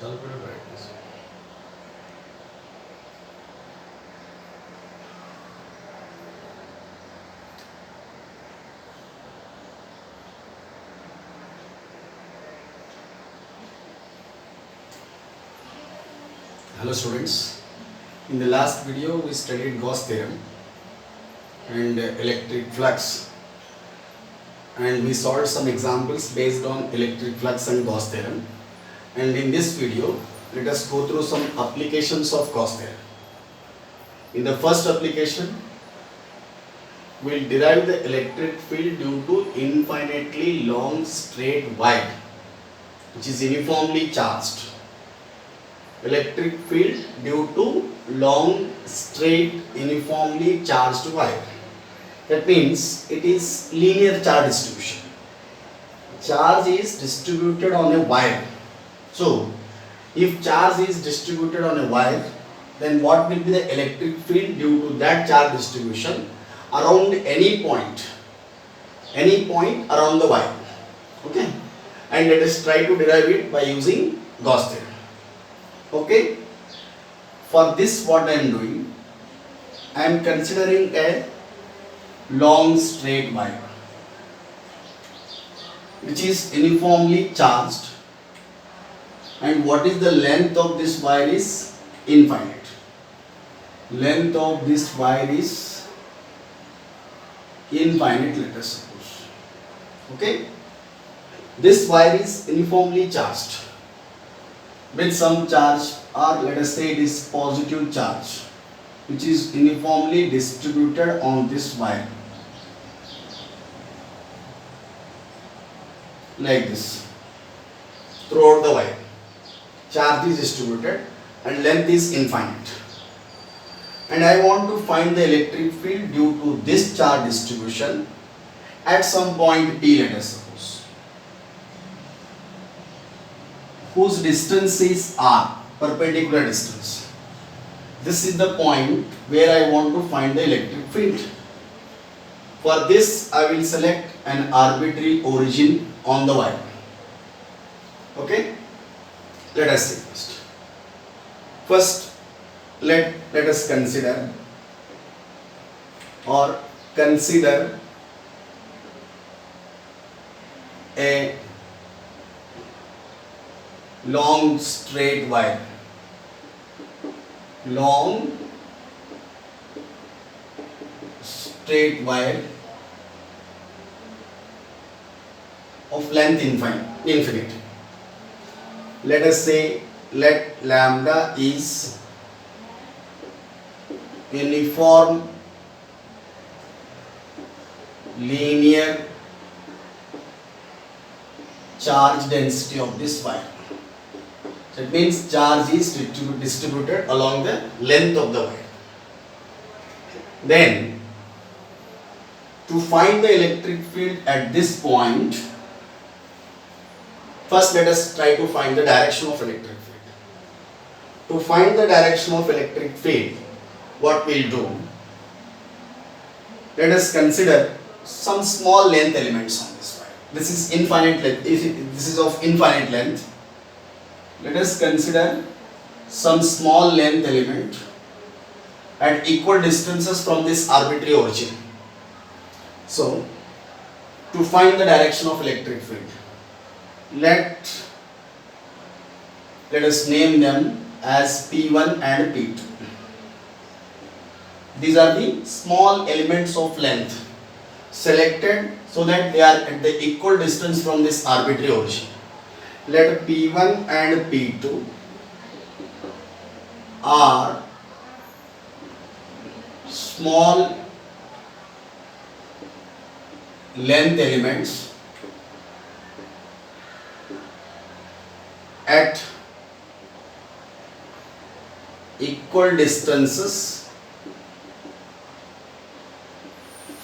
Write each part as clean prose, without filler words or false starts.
ಸ್ವಲ್ಪ brightness. Hello students, in the last video we studied Gauss theorem and electric flux, and we solved some examples based on electric flux and Gauss theorem. And in this video let us go through some applications of Gauss theorem. In the first application we will derive the electric field due to infinitely long straight wire which is uniformly charged. Electric field due to long straight uniformly charged wire. That means it is linear charge distribution. Charge is distributed on a wire. So if charge is distributed on a wire, then what will be the electric field due to that charge distribution around any point around the wire. Okay, and let us try to derive it by using Gauss theorem. Okay, for this what I am doing, I am considering a long straight wire which is uniformly charged, and what is the length of this wire is infinite. Length of this wire is infinite, let us suppose. Okay, this wire is uniformly charged with some charge, or let us say it is positive charge which is uniformly distributed on this wire like this throughout the wire. Charge is distributed and length is infinite, and I want to find the electric field due to this charge distribution at some point P, let us suppose, whose distance is r, perpendicular distance. This is the point where I want to find the electric field. For this I will select an arbitrary origin on the wire. Okay, let us see first let us consider a long straight wire, long straight wire of length infinite. Let us say let lambda is uniform linear charge density of this wire. That means charge is distributed along the length of the wire. Then to find the electric field at this point, first let us try to find the direction of electric field. To find the direction of electric field, what we will do, let us consider some small length elements on this wire. This is infinite length. This is of infinite length. Let us consider some small length element at equal distances from this arbitrary origin. So to find the direction of electric field, let us name them as P1 and P2. These are the small elements of length selected so that they are at the equal distance from this arbitrary origin. Let P1 and P2 are small length elements at equal distances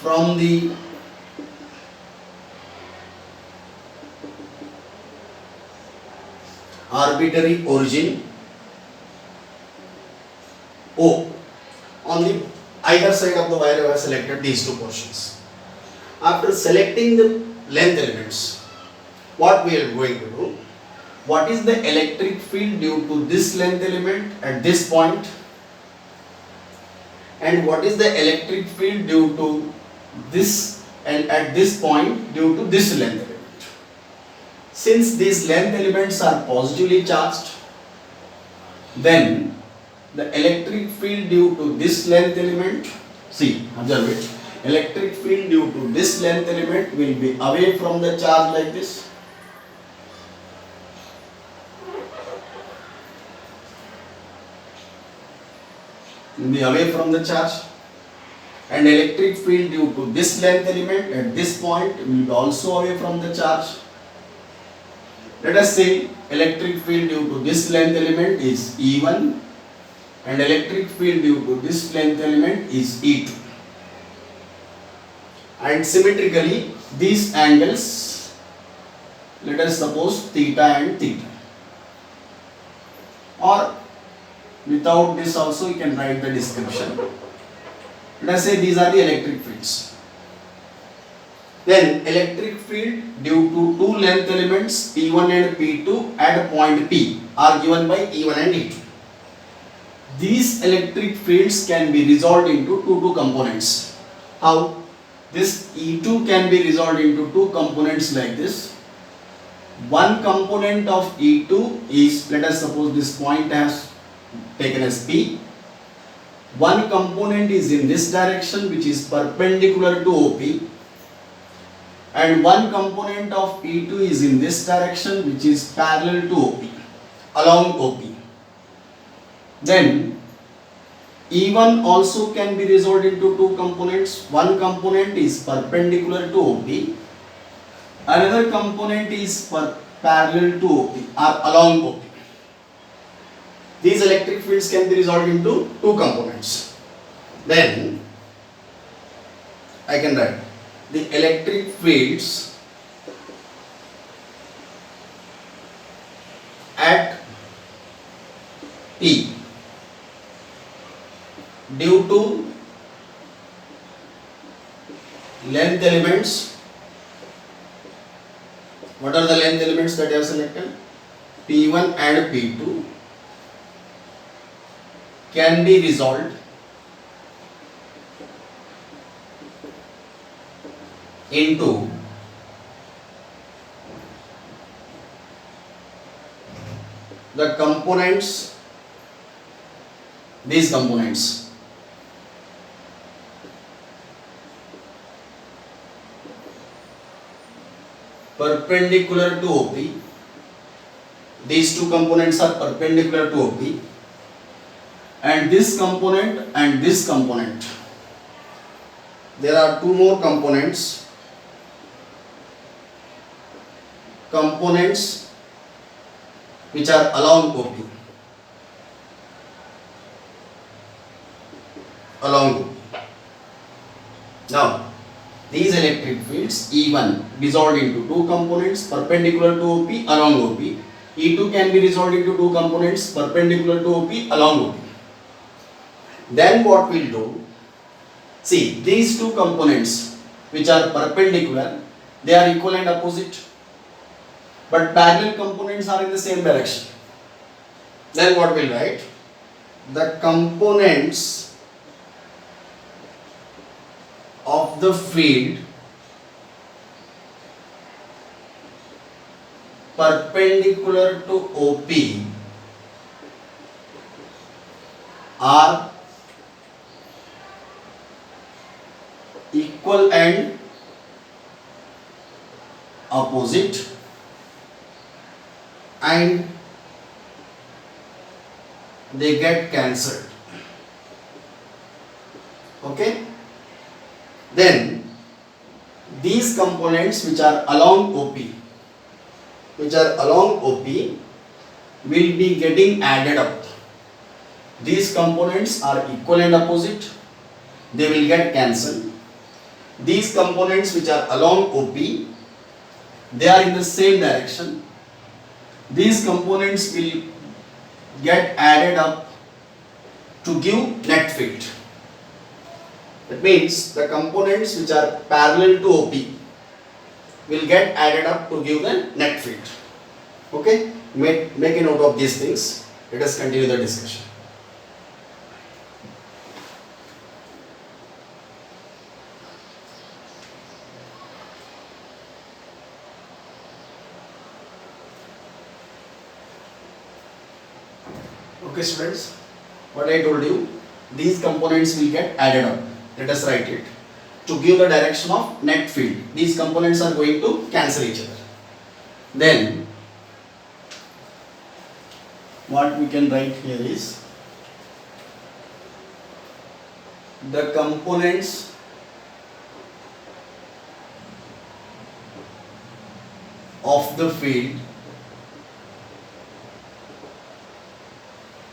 from the arbitrary origin O. On the either side of the wire I have selected these two portions. After selecting the length elements, what we are going to do, what is the electric field due to this length element at this point, and what is the electric field due to this and at this point due to this length element. Since these length elements are positively charged, then the electric field due to this length element, see, observe it, electric field due to this length element will be away from the charge like this. Will be away from the charge, and electric field due to this length element at this point will be also away from the charge. Let us say electric field due to this length element is E1 and electric field due to this length element is E2. And symmetrically these angles, let us suppose theta and theta, or without this also you can write the description. Let us say these are the electric fields. Then electric field due to two length elements P1 and P2 at point P are given by E1 and E2. These electric fields can be resolved into two components. How? This E2 can be resolved into two components like this. One component of E2 is, let us suppose this point has taken as P. One component is in this direction which is perpendicular to OP, and one component of E2 is in this direction which is parallel to OP, along OP. Then E1 also can be resolved into two components. One component is perpendicular to OP, another component is parallel to OP or along OP. These electric fields can be resolved into two components. Then I can write the electric fields at P due to length elements. What are the length elements that I have selected? P1 and P2 can be resolved into the components, these components. Perpendicular to OP, these two components are perpendicular to OP, and this component and this component. There are two more components which are along OP, Now these electric fields E1 resolved into two components perpendicular to OP, along OP. E2 can be resolved into two components perpendicular to OP, along OP. Then what we'll do, see, these two components which are perpendicular, they are equal and opposite, but parallel components are in the same direction. Then what we'll write, the components of the field perpendicular to OP are equal and opposite, and they get cancelled. Okay? Then these components which are along OP will be getting added up. These components are equal and opposite, they will get cancelled. These components which are along OP, they are in the same direction. These components will get added up to give net field. That means the components which are parallel to OP will get added up to give the net field. Okay? make a note of these things. Let us continue the discussion. Okay students, what I told you, these components will get added up. Let us write it. To give the direction of net field, these components are going to cancel each other. Then what we can write here is the components of the field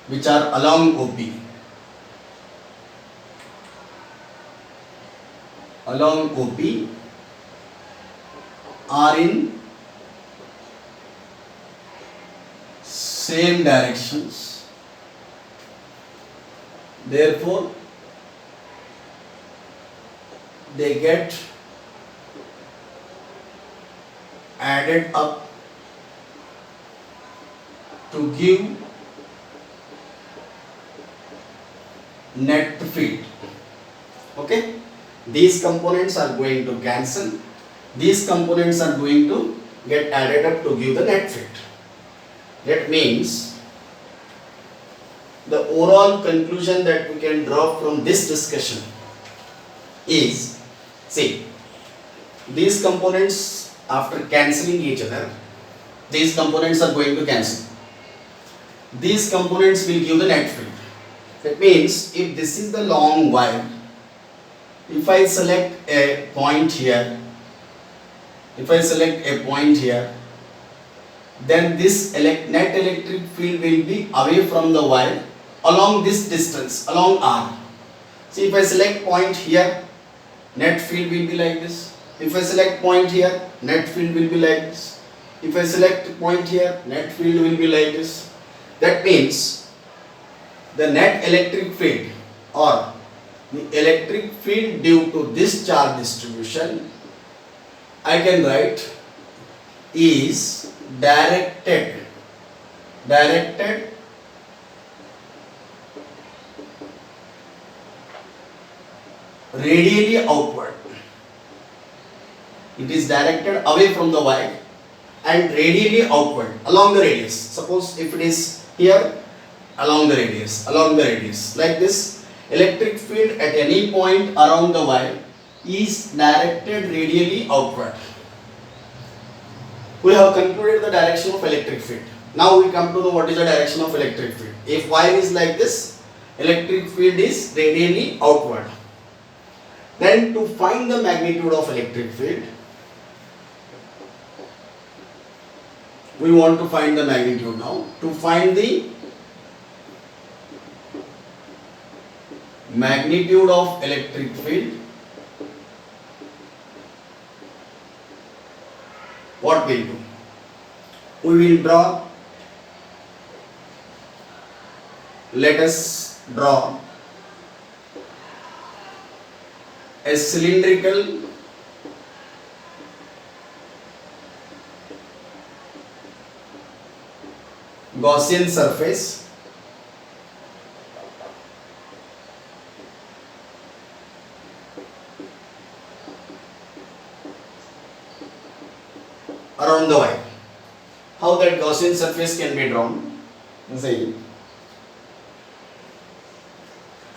which are along OP are in same directions, therefore they get added up to give net field. Okay, these components are going to cancel, these components are going to get added up to give the net field. That means the overall conclusion that we can draw from this discussion is, see, these components after cancelling each other, these components are going to cancel. These components will give the net field. That means if this is the long wire, if I select a point here, then this net electric field will be away from the wire along this distance, along R. See, if I select point here, net field will be like this. If I select point here, net field will be like this. If I select point here, net field will be like this. That means the net electric field or the electric field due to this charge distribution, I can write is directed radially outward. It is directed away from the wire and radially outward along the radius. Suppose if it is here, along the radius, like this, electric field at any point around the wire is directed radially outward. We have concluded the direction of electric field. Now we come to know what is the direction of electric field. If wire is like this, electric field is radially outward. Then to find the magnitude of electric field, we want to find the magnitude now. To find the magnitude of electric field, what we'll do? We will draw, let us draw a cylindrical Gaussian surface around the wire. How that Gaussian surface can be drawn? Say,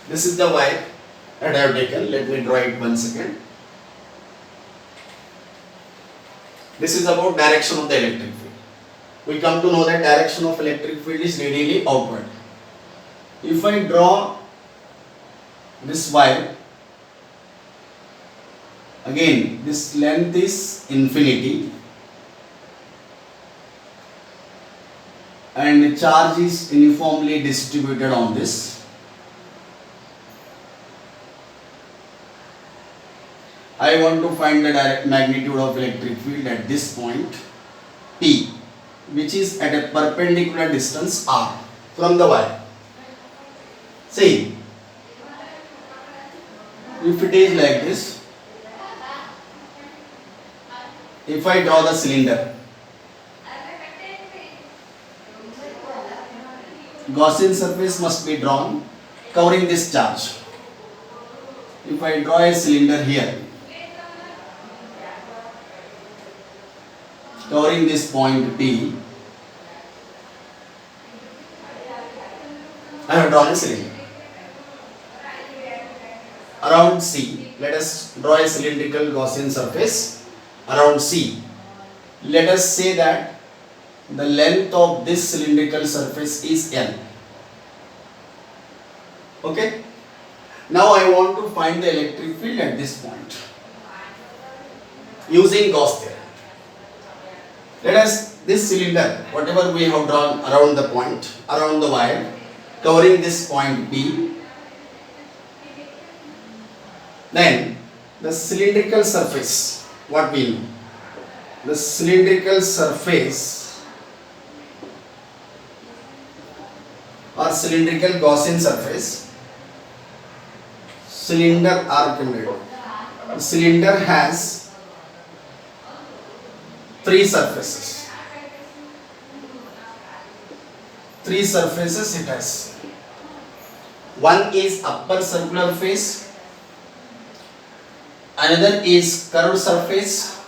this is the wire that I have taken. Let me draw it once again. This is about direction of the electric field. We come to know that direction of electric field is radially outward. If I draw this wire, again this length is infinity and the charge is uniformly distributed on this. I want to find the direct magnitude of electric field at this point P, which is at a perpendicular distance R from the wire. See, if it is like this, if I draw the cylinder, Gaussian surface must be drawn covering this charge. If I draw a cylinder here covering this point P, I have drawn a cylinder. Around C, let us draw a cylindrical Gaussian surface around C. Let us say that the length of this cylindrical surface is L. Okay? Now I want to find the electric field at this point using Gauss theorem. Let us, this cylinder, whatever we have drawn around the point, around the wire, covering this point P, then the cylindrical surface, what we know? The cylindrical surface or cylindrical Gaussian surface, cylinder the cylinder has three surfaces. Three surfaces it has. One is upper circular face, another is curved surface,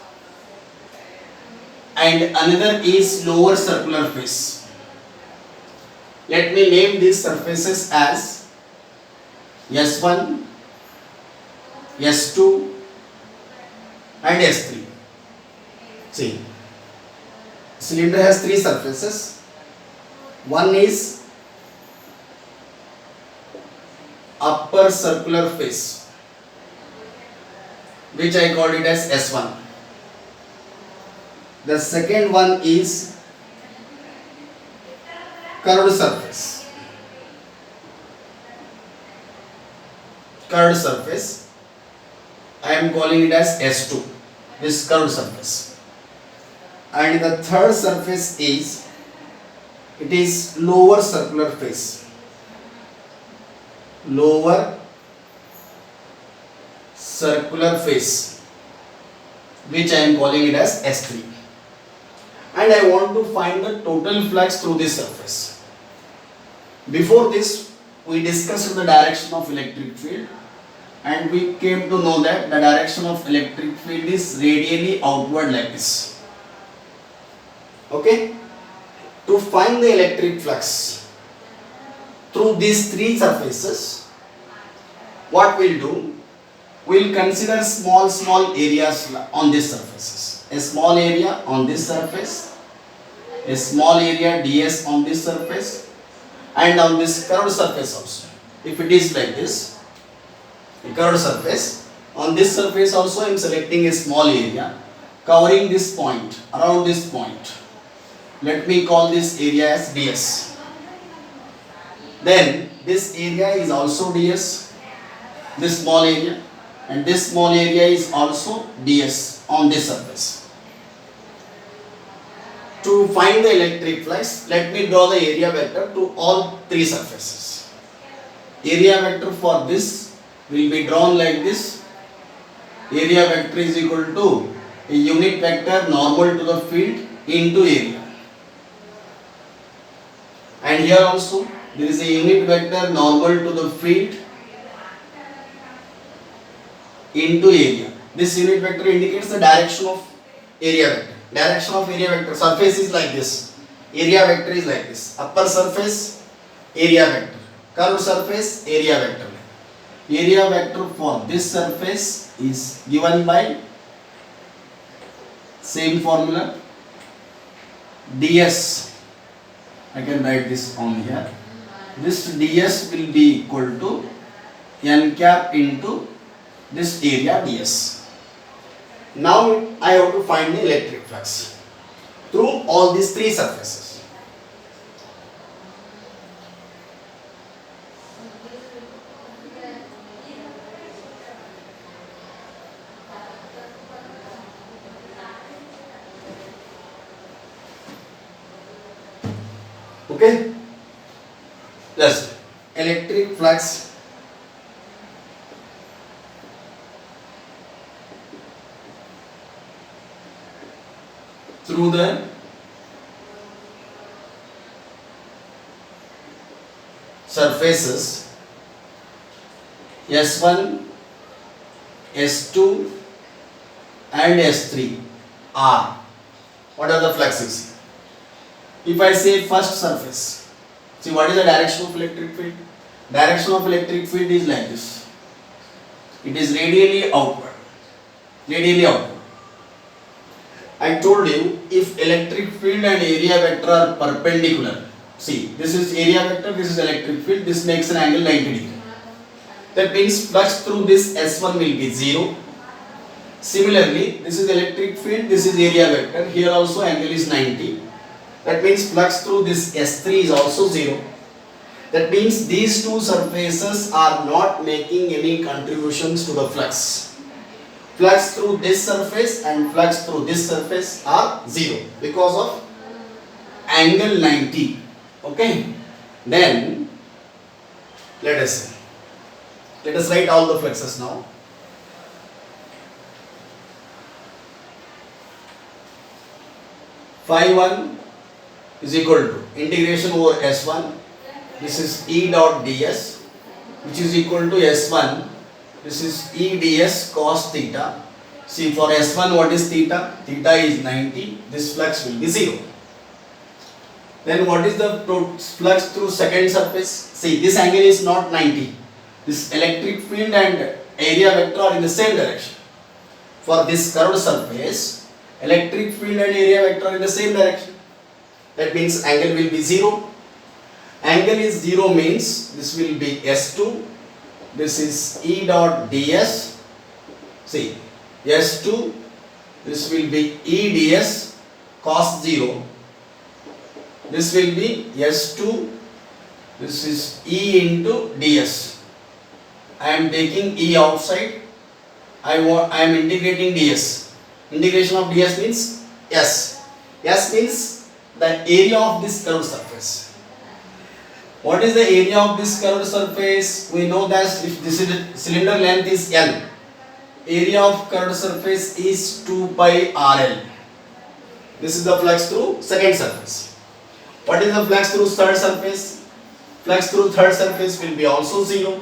and another is lower circular face. Let me name these surfaces as S1, S2 and S3. See, cylinder has three surfaces. One is upper circular face, which I called it as S1. The second one is curved surface. Curved surface, I am calling it as S2, this curved surface. And the third surface is, it is lower circular face. Lower circular face, which I am calling it as S3. And I want to find the total flux through this surface. Before this, we discussed the direction of electric field, and we came to know that the direction of electric field is radially outward like this. Okay? To find the electric flux through these three surfaces, what we'll do, we'll consider small areas on these surfaces. A small area on this surface, a small area ds on this surface, and on this curved surface also. If it is like this, a curved surface, on this surface also I am selecting a small area covering this point, around this point. Let me call this area as ds. Then this area is also ds, this small area, and this small area is also ds on this surface. To find the electric flux, let me draw the area vector to all three surfaces. Area vector for this will be drawn like this. Area vector is equal to a unit vector normal to the field into area. And here also there is a unit vector normal to the field into area. This unit vector indicates the direction of area vector. Direction of area vector, surface is like this, area vector is like this, upper surface, area vector, curved surface, area vector. Area vector for this surface is given by same formula, ds. I can write this on here. This ds will be equal to n cap into this area ds. Now I have to find the electric flux through all these three surfaces. Okay? Just electric flux through the surfaces S1, S2 and S3 are, what are the fluxes? If I say first surface, see what is the direction of electric field? Direction of electric field is like this. It is radially outward. Radially outward. I told you if electric field and area vector are perpendicular. See, this is area vector, this is electric field, this makes an angle 90 degree. That means flux through this S1 will be 0. Similarly, this is electric field, this is area vector, here also angle is 90. That means flux through this S3 is also 0. That means these two surfaces are not making any contributions to the flux. Flux through this surface and flux through this surface are 0 because of angle 90. Okay. Then let us write all the fluxes now. Phi 1 is equal to integration over S1. This is E dot ds, which is equal to S1. This is E ds cos theta. See, for S1 what is theta? Theta is 90. This flux will be 0. Then what is the flux through second surface? See, this angle is not 90. This electric field and area vector are in the same direction. For this curved surface, electric field and area vector are in the same direction. That means angle will be 0. Angle is 0 means this will be S2. This is E dot ds. See, S2. This will be E ds cos 0. This will be S2. This is E into ds. I am taking E outside. I am integrating ds. Integration of ds means S. S means the area of this curved surface. What is the area of this curved surface? We know that if this is cylinder length is L, area of curved surface is 2 pi RL. This is the flux through second surface. What is the flux through third surface? Flux through third surface will be also 0.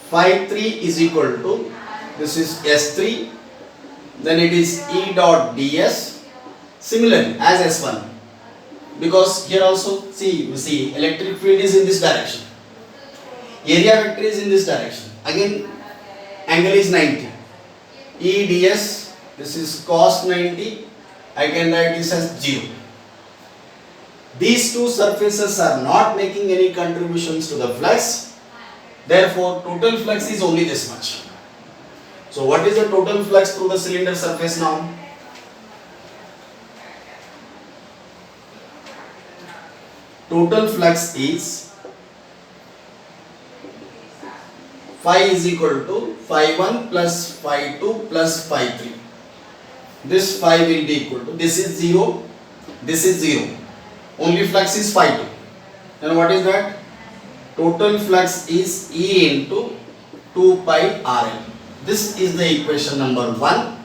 Phi 3 is equal to, this is S3, then it is E dot ds. Similarly as S1. Because here also you see electric field is in this direction, area vector is in this direction, again angle is 90, E ds, this is cos 90, I can write this as 0. These two surfaces are not making any contributions to the flux, therefore total flux is only this much. So what is the total flux through the cylinder surface now? Total flux is phi is equal to phi 1 plus phi 2 plus phi 3. This phi will be equal to, this is 0, this is 0. Only flux is phi 2. Then what is that? Total flux is E into 2 pi RL. This is the equation number 1,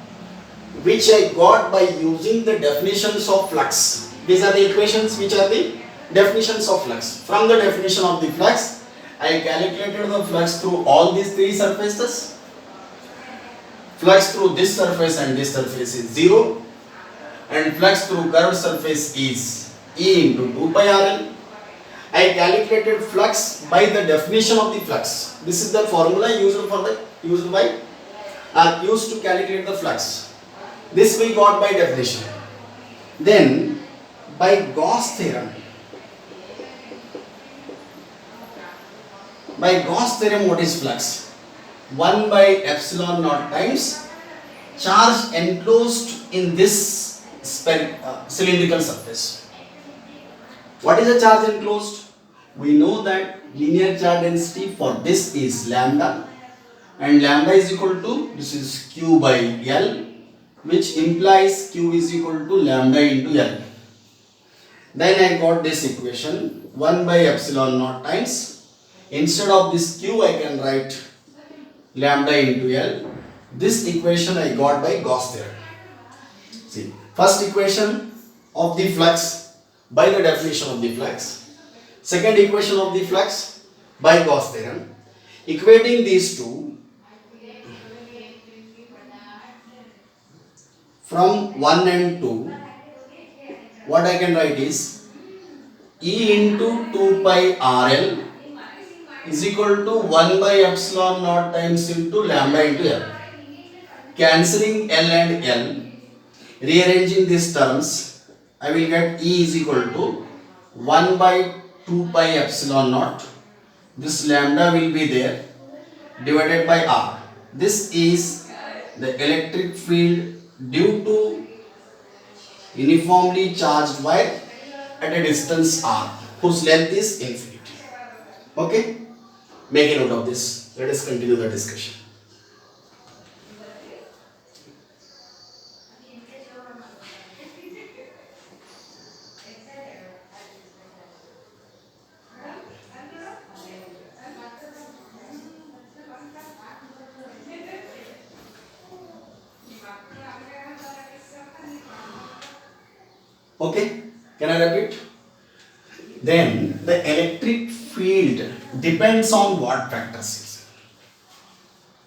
which I got by using the definitions of flux. These are the equations which are the definitions of flux. From the definition of the flux, I calculated the flux through all these three surfaces. Flux through this surface and this surface is 0, and flux through curved surface is E into 2 pi RL. I calculated flux by the definition of the flux. This is the formula used to calculate the flux. This we got by definition. Then by Gauss theorem. By Gauss theorem, what is flux? 1 by epsilon naught times charge enclosed in this cylindrical surface. What is the charge enclosed? We know that linear charge density for this is lambda, and lambda is equal to, this is Q by L, which implies Q is equal to lambda into L. Then I got this equation 1 by epsilon naught times, instead of this Q I can write lambda into L. This equation I got by Gauss theorem. See, first equation of the flux by the definition of the flux. second equation of the flux by Gauss theorem. Equating these two from 1 and 2, what I can write is E into 2 pi RL is equal to 1 by epsilon naught times into lambda into L. Cancelling L and L, rearranging these terms, I will get E is equal to 1 by 2 pi epsilon naught. This lambda will be there divided by R. This is the electric field due to uniformly charged wire at a distance R whose length is infinity. Okay? Make a note of this. Let us continue the discussion. Okay, can I repeat? Then the electric field depends on what factors?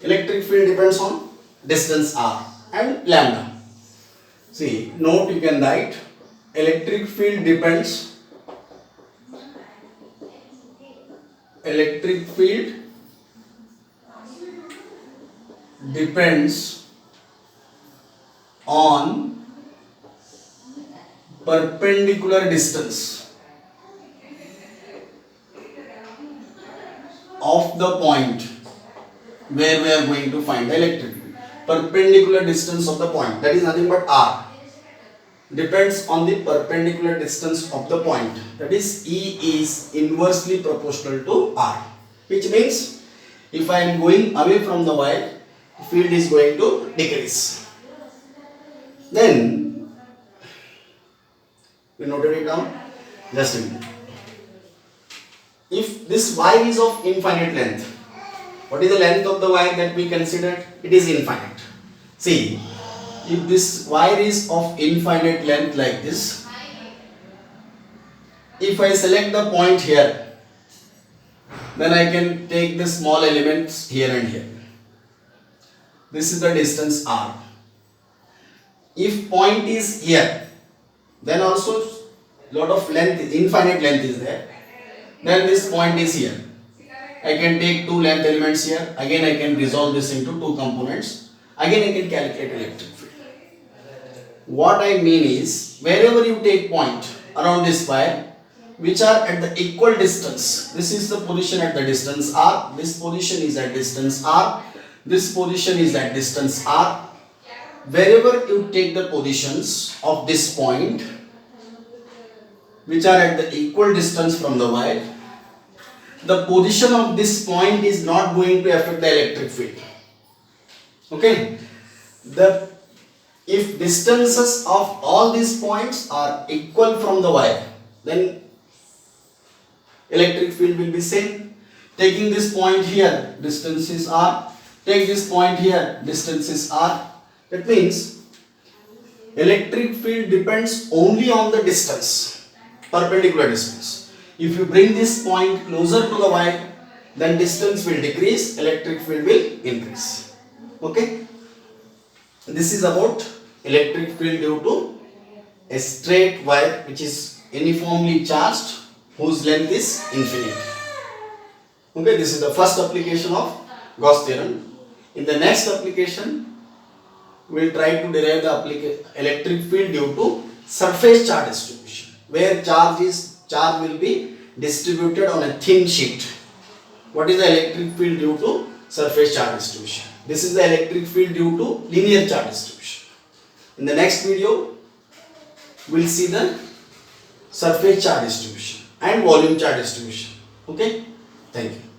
Electric field depends on distance R and lambda. See, note you can write electric field depends on perpendicular distance of the point where we are going to find the electric field. Perpendicular distance of the point, that is nothing but R, depends on the perpendicular distance of the point, that is E is inversely proportional to R, which means if I am going away from the wire, field is going to decrease. Then we noted it down. Just a minute. If this wire is of infinite length, what is the length of the wire that we considered? It is infinite. See, if this wire is of infinite length like this, if I select the point here, then I can take the small elements here and here. This is the distance R. If point is here, then also lot of length, infinite length is there. Then this point is here. I can take two length elements here. Again I can resolve this into two components. Again I can calculate electric field. What I mean is, wherever you take point around this wire, which are at the equal distance, this is the position at the distance R, this position is at distance R, this position is at distance R. Wherever you take the positions of this point, which are at the equal distance from the wire, the position of this point is not going to affect the electric field. Okay? If distances of all these points are equal from the wire, then electric field will be same. Taking this point here, distance is R. Take this point here, distance is R. That means electric field depends only on the distance, perpendicular distance. If you bring this point closer to the wire, then distance will decrease, electric field will increase. Okay? This is about electric field due to a straight wire which is uniformly charged, whose length is infinite. Okay, this is the first application of Gauss theorem. In the next application, we will try to derive the electric field due to surface charge distribution, where charge will be distributed on a thin sheet. What is the electric field due to surface charge distribution? This is the electric field due to linear charge distribution. In the next video, we will see the surface charge distribution and volume charge distribution. Okay? Thank you.